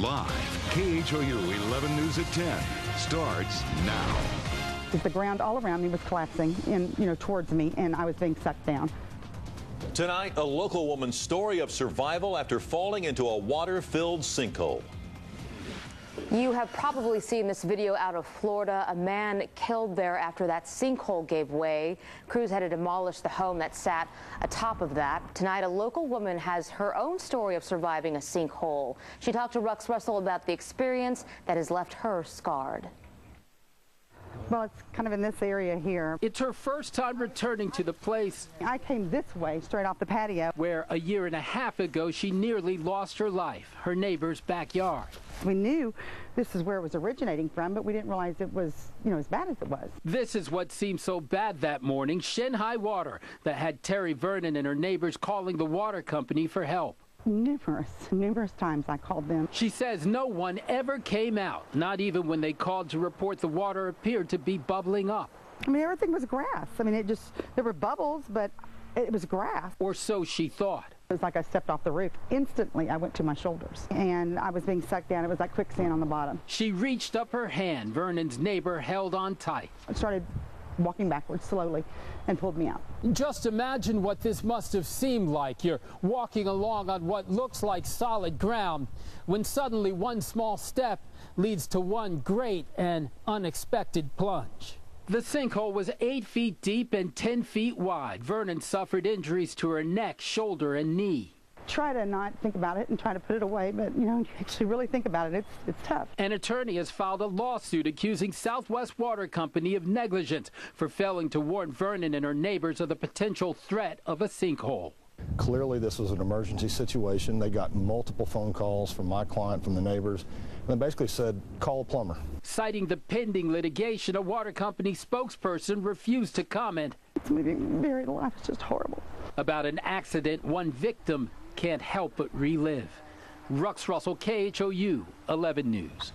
Live, KHOU 11 News at 10 starts now. The ground all around me was collapsing in, towards me, and I was being sucked down. Tonight, a local woman's story of survival after falling into a water-filled sinkhole. You have probably seen this video out of Florida. A man killed there after that sinkhole gave way. Crews had to demolish the home that sat atop of that. Tonight, a local woman has her own story of surviving a sinkhole. She talked to Rux Russell about the experience that has left her scarred. Well, it's kind of in this area here. It's her first time returning to the place. I came this way, straight off the patio. Where a year and a half ago, she nearly lost her life, her neighbor's backyard. We knew this is where it was originating from, but we didn't realize it was, as bad as it was. This is what seemed so bad that morning, shin-high water that had Terry Vernon and her neighbors calling the water company for help. Numerous times I called them. She says no one ever came out, not even when they called to report the water appeared to be bubbling up. I mean, everything was grass. I mean, there were bubbles, but it was grass. Or so she thought. It was like I stepped off the roof. Instantly, I went to my shoulders, and I was being sucked down. It was like quicksand on the bottom. She reached up her hand. Vernon's neighbor held on tight. I started walking backwards slowly and pulled me out. Just imagine what this must have seemed like. You're walking along on what looks like solid ground when suddenly one small step leads to one great and unexpected plunge. The sinkhole was 8 feet deep and 10 feet wide. Vernon suffered injuries to her neck, shoulder, and knee. Try to not think about it and try to put it away, but you actually really think about it, it's tough. An attorney has filed a lawsuit accusing Southwest Water Company of negligence for failing to warn Vernon and her neighbors of the potential threat of a sinkhole. Clearly this was an emergency situation. They got multiple phone calls from my client, from the neighbors, and they basically said, call a plumber. Citing the pending litigation, a water company spokesperson refused to comment. It's being buried alive. It's just horrible. About an accident one victim can't help but relive. Rux Russell, KHOU 11 News.